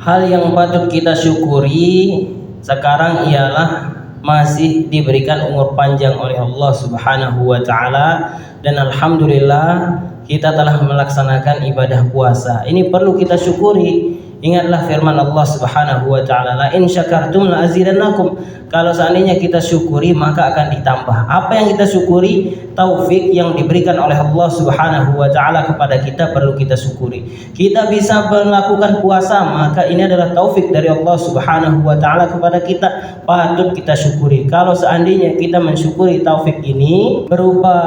Hal yang patut kita syukuri sekarang ialah masih diberikan umur panjang oleh Allah Subhanahu wa taala, dan alhamdulillah kita telah melaksanakan ibadah puasa. Ini perlu kita syukuri. Ingatlah firman Allah Subhanahu wa taala, la in syakartum la azidannakum. Kalau seandainya kita syukuri maka akan ditambah. Apa yang kita syukuri? Taufik yang diberikan oleh Allah Subhanahu wa taala kepada kita perlu kita syukuri. Kita bisa melakukan puasa, maka ini adalah taufik dari Allah Subhanahu wa taala kepada kita, patut kita syukuri. Kalau seandainya kita mensyukuri taufik ini berupa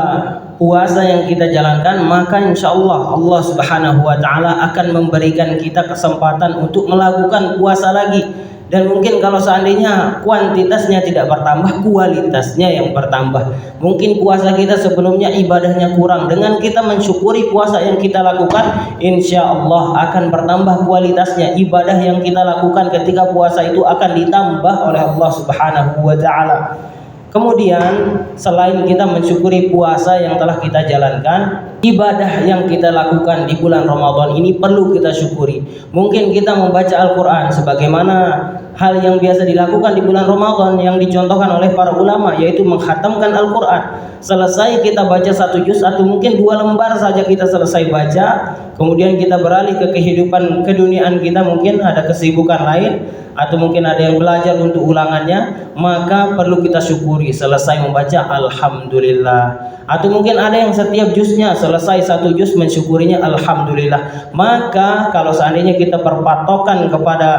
puasa yang kita jalankan, maka insya Allah Allah Subhanahu wa taala akan memberikan kita kesempatan untuk melakukan puasa lagi. Dan mungkin kalau seandainya kuantitasnya tidak bertambah, kualitasnya yang bertambah. Mungkin puasa kita sebelumnya ibadahnya kurang, dengan kita mensyukuri puasa yang kita lakukan, insya Allah akan bertambah kualitasnya. Ibadah yang kita lakukan ketika puasa itu akan ditambah oleh Allah Subhanahu wa taala. Kemudian selain kita mensyukuri puasa yang telah kita jalankan, ibadah yang kita lakukan di bulan Ramadan ini perlu kita syukuri. Mungkin kita membaca Al-Quran sebagaimana hal yang biasa dilakukan di bulan Ramadan yang dicontohkan oleh para ulama, yaitu menghatamkan Al-Quran. Selesai kita baca 1 juz atau mungkin 2 lembar saja kita selesai baca, kemudian kita beralih ke kehidupan keduniaan kita, mungkin ada kesibukan lain atau mungkin ada yang belajar untuk ulangannya, maka perlu kita syukuri selesai membaca alhamdulillah. Atau mungkin ada yang setiap juznya selesai 1 juz mensyukurinya alhamdulillah. Maka kalau seandainya kita berpatokan kepada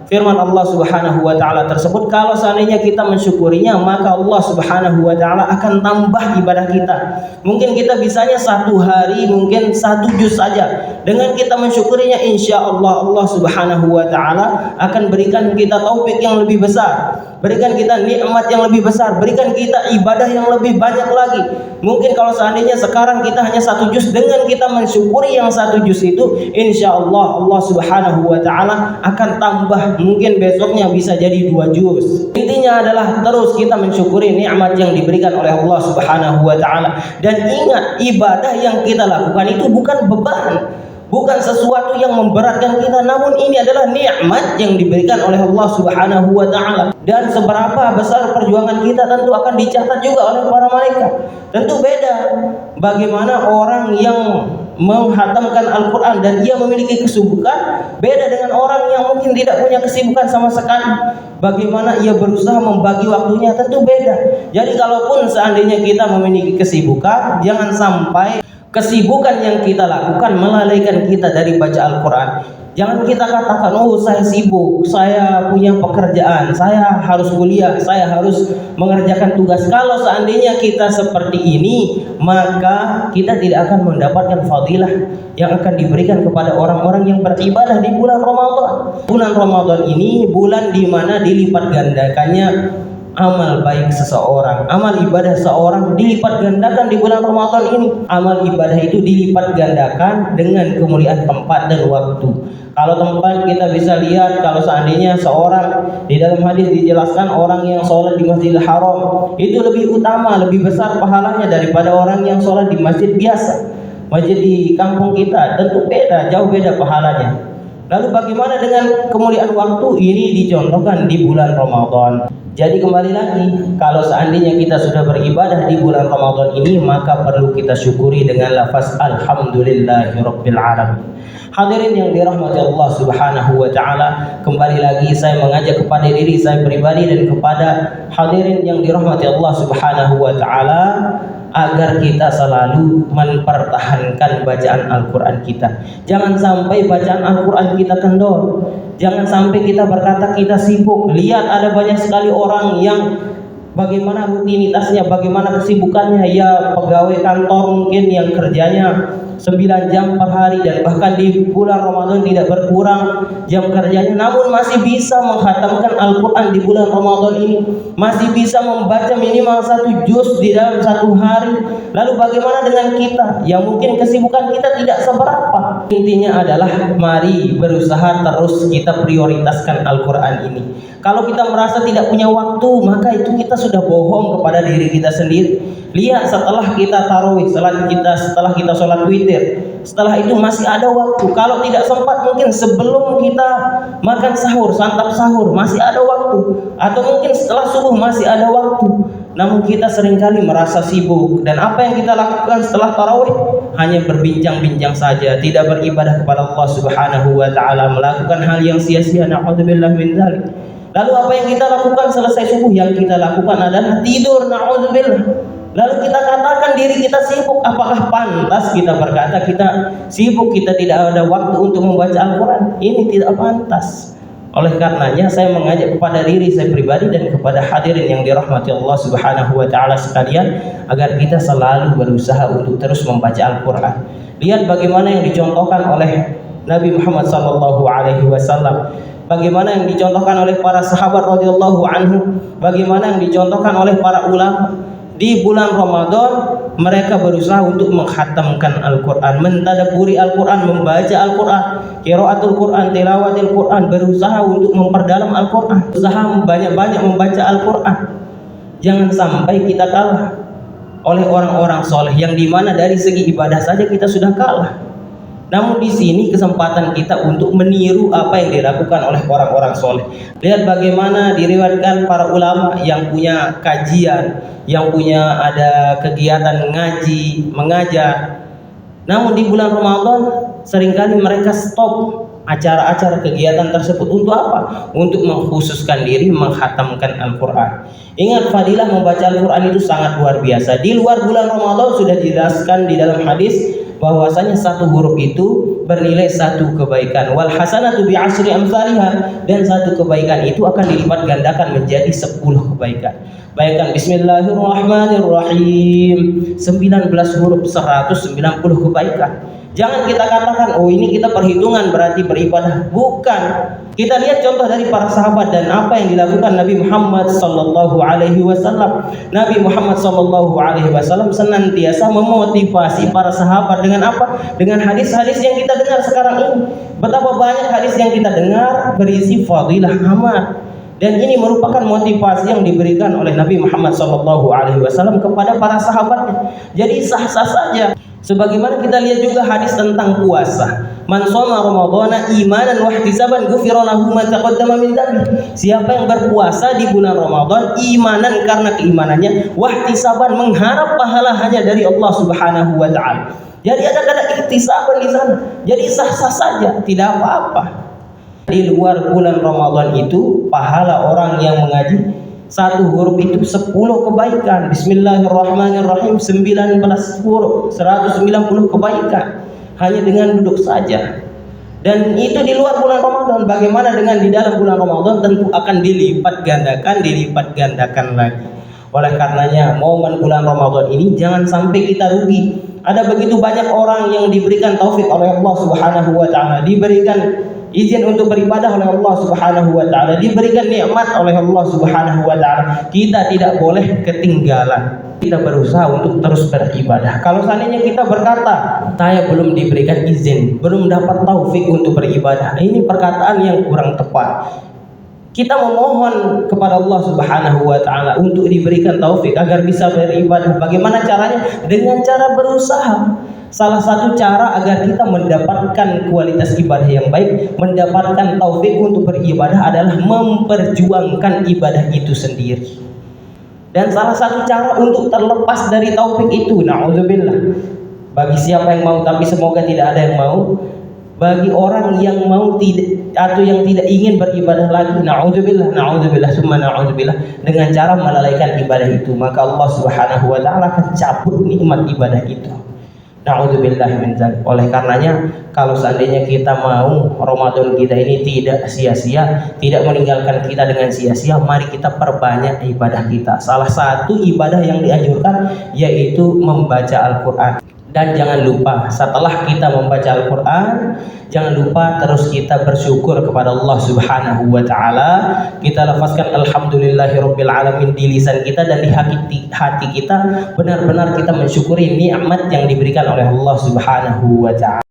firman Allah Subhanahu wa taala tersebut, kalau seandainya kita mensyukurinya, maka Allah Subhanahu wa taala akan tambah ibadah kita. Mungkin kita bisanya 1 hari mungkin 1 juz saja. Dengan kita mensyukurinya, insya Allah Allah Subhanahu wa taala akan berikan kita taufik yang lebih besar, berikan kita nikmat yang lebih besar, berikan kita ibadah yang lebih banyak lagi. Mungkin kalau seandainya sekarang kita hanya 1 juz, dengan kita mensyukuri yang 1 juz itu, insya Allah Allah Subhanahu wa taala akan tambah, mungkin besoknya bisa jadi 2 juz. Intinya adalah terus kita mensyukuri nikmat yang diberikan oleh Allah Subhanahu wa taala. Dan ingat, ibadah yang kita lakukan itu bukan beban, bukan sesuatu yang memberatkan kita, namun ini adalah nikmat yang diberikan oleh Allah Subhanahu wa taala. Dan seberapa besar perjuangan kita tentu akan dicatat juga oleh para malaikat. Tentu beda bagaimana orang yang menghatamkan Al-Quran dan ia memiliki kesibukan, beda dengan orang yang mungkin tidak punya kesibukan sama sekali. Bagaimana ia berusaha membagi waktunya, tentu beda. Jadi kalaupun seandainya kita memiliki kesibukan, jangan sampai kesibukan yang kita lakukan melalaikan kita dari baca Al-Quran. Jangan kita katakan, oh saya sibuk, saya punya pekerjaan, saya harus kuliah, saya harus mengerjakan tugas. Kalau seandainya kita seperti ini, maka kita tidak akan mendapatkan fadilah yang akan diberikan kepada orang-orang yang beribadah di bulan Ramadan. Bulan Ramadan ini bulan di mana dilipat gandakannya amal baik seseorang, amal ibadah seorang dilipat gandakan di bulan Ramadan ini. Amal ibadah itu dilipat gandakan dengan kemuliaan tempat dan waktu. Kalau tempat kita bisa lihat, kalau seandainya seorang, di dalam hadis dijelaskan orang yang sholat di Masjidil Haram itu lebih utama, lebih besar pahalanya daripada orang yang sholat di masjid biasa. Masjid di kampung kita tentu beda, jauh beda pahalanya. Lalu bagaimana dengan kemuliaan waktu? Ini dicontohkan di bulan Ramadan. Jadi kembali lagi, kalau seandainya kita sudah beribadah di bulan Ramadan ini, maka perlu kita syukuri dengan lafaz alhamdulillahirabbil alamin. Hadirin yang dirahmati Allah Subhanahu wa taala, kembali lagi saya mengajak kepada diri saya pribadi dan kepada hadirin yang dirahmati Allah Subhanahu wa taala agar kita selalu mempertahankan bacaan Al-Quran kita. Jangan sampai bacaan Al-Quran kita kendor. Jangan sampai kita berkata kita sibuk. Lihat ada banyak sekali orang yang bagaimana rutinitasnya, bagaimana kesibukannya. Ya pegawai kantor mungkin yang kerjanya 9 jam per hari, dan bahkan di bulan Ramadan tidak berkurang jam kerjanya, namun masih bisa menghatamkan Al-Quran di bulan Ramadan ini, masih bisa membaca minimal 1 juz di dalam 1 hari. Lalu bagaimana dengan kita yang mungkin kesibukan kita tidak seberapa? Intinya adalah mari berusaha terus kita prioritaskan Al-Quran ini. Kalau kita merasa tidak punya waktu, maka itu kita sudah bohong kepada diri kita sendiri. Lihat setelah kita tarawih, setelah kita sholat witir, Setelah itu masih ada waktu. Kalau tidak sempat mungkin sebelum kita makan sahur, santap sahur masih ada waktu, atau mungkin setelah subuh masih ada waktu. Namun kita seringkali merasa sibuk, dan apa yang kita lakukan setelah tarawih hanya berbincang-bincang saja, tidak beribadah kepada Allah Subhanahu wa taala, melakukan hal yang sia-sia. Na'udzubillah min dzalik. Lalu apa yang kita lakukan selesai subuh? Yang kita lakukan adalah tidur. Na'udzubillah. Lalu kita katakan diri kita sibuk. Apakah pantas kita berkata kita sibuk, kita tidak ada waktu untuk membaca Al-Quran? Ini tidak pantas. Oleh karenanya saya mengajak kepada diri saya pribadi dan kepada hadirin yang dirahmati Allah Subhanahu wa taala sekalian, agar kita selalu berusaha untuk terus membaca Al-Quran. Lihat bagaimana yang dicontohkan oleh Nabi Muhammad sallallahu alaihi wasallam, bagaimana yang dicontohkan oleh para sahabat radhiyallahu anhu, bagaimana yang dicontohkan oleh para ulama. Di bulan Ramadan mereka berusaha untuk menghatamkan Al-Quran, mentadabburi Al-Quran, membaca Al-Quran, qiraatul Quran, tilawatil Quran, berusaha untuk memperdalam Al-Quran, berusaha banyak-banyak membaca Al-Quran. Jangan sampai kita kalah oleh orang-orang soleh yang dimana dari segi ibadah saja kita sudah kalah. Namun di sini kesempatan kita untuk meniru apa yang dilakukan oleh orang-orang soleh. Lihat bagaimana diriwayatkan para ulama yang punya kajian, yang punya ada kegiatan ngaji, mengajar. Namun di bulan Ramadan seringkali mereka stop acara-acara kegiatan tersebut. Untuk apa? Untuk mengkhususkan diri menghatamkan Al-Quran. Ingat, fadilah membaca Al-Quran itu sangat luar biasa. Di luar bulan Ramadan sudah dijelaskan di dalam hadis bahwasanya satu huruf itu bernilai satu kebaikan. Wal hasanatu bi asyri amsalihha, dan satu kebaikan itu akan dilipat gandakan menjadi 10 kebaikan. Bayangkan, bismillahirrahmanirrahim, 19 huruf 190 kebaikan. Jangan kita katakan, oh ini kita perhitungan berarti beribadah. Bukan. Kita lihat contoh dari para sahabat dan apa yang dilakukan Nabi Muhammad sallallahu alaihi wasallam. Nabi Muhammad sallallahu alaihi wasallam senantiasa memotivasi para sahabat dengan apa? Dengan hadis-hadis yang kita dengar sekarang ini. Betapa banyak hadis yang kita dengar berisi fadilah amal. Dan ini merupakan motivasi yang diberikan oleh Nabi Muhammad sallallahu alaihi wasallam kepada para sahabatnya. Jadi sah-sah saja. Sebagaimana kita lihat juga hadis tentang puasa. Man shoma ramadhana imanan wa ihtisaban ghufira lahu ma taqaddama min dhanbi. Siapa yang berpuasa di bulan Ramadan imanan karena keimanannya, wa ihtisaban mengharap pahala hanya dari Allah Subhanahu wa taala. Jadi ada kata ihtisaban di sana. Jadi sah-sah saja, tidak apa-apa. Di luar bulan Ramadan itu pahala orang yang mengaji satu huruf itu 10 kebaikan. Bismillahirrahmanirrahim, 19 huruf 190 kebaikan hanya dengan duduk saja. Dan itu di luar bulan Ramadan. Bagaimana dengan di dalam bulan Ramadan? Tentu akan dilipat gandakan lagi. Oleh karenanya momen bulan Ramadan ini jangan sampai kita rugi. Ada begitu banyak orang yang diberikan taufik oleh Allah Subhanahu wa taala, diberikan izin untuk beribadah oleh Allah Subhanahu wa taala, diberikan nikmat oleh Allah Subhanahu wa taala. Kita tidak boleh ketinggalan. Kita berusaha untuk terus beribadah. Kalau seandainya kita berkata, saya belum diberikan izin, belum dapat taufik untuk beribadah, ini perkataan yang kurang tepat. Kita memohon kepada Allah Subhanahu wa taala untuk diberikan taufik agar bisa beribadah. Bagaimana caranya? Dengan cara berusaha. Salah satu cara agar kita mendapatkan kualitas ibadah yang baik, mendapatkan taufik untuk beribadah adalah memperjuangkan ibadah itu sendiri. Dan salah satu cara untuk terlepas dari taufik itu, na'udzubillah, bagi siapa yang mau, tapi semoga tidak ada yang mau, bagi orang yang mau tidak atau yang tidak ingin beribadah lagi, na'udzubillah, summa na'udzubillah, dengan cara melalaikan ibadah itu, maka Allah Subhanahu wa taala akan cabut nikmat ibadah itu. Na'udzubillah min dzalik. Oleh karenanya, kalau seandainya kita mau Ramadan kita ini tidak sia-sia, tidak meninggalkan kita dengan sia-sia, mari kita perbanyak ibadah kita. Salah satu ibadah yang dianjurkan yaitu membaca Al-Quran. Dan jangan lupa setelah kita membaca Al-Quran, jangan lupa terus kita bersyukur kepada Allah Subhanahu wa taala. Kita lafazkan alhamdulillahirabbil alamin di lisan kita, dan di hati kita benar-benar kita mensyukuri nikmat yang diberikan oleh Allah Subhanahu wa taala.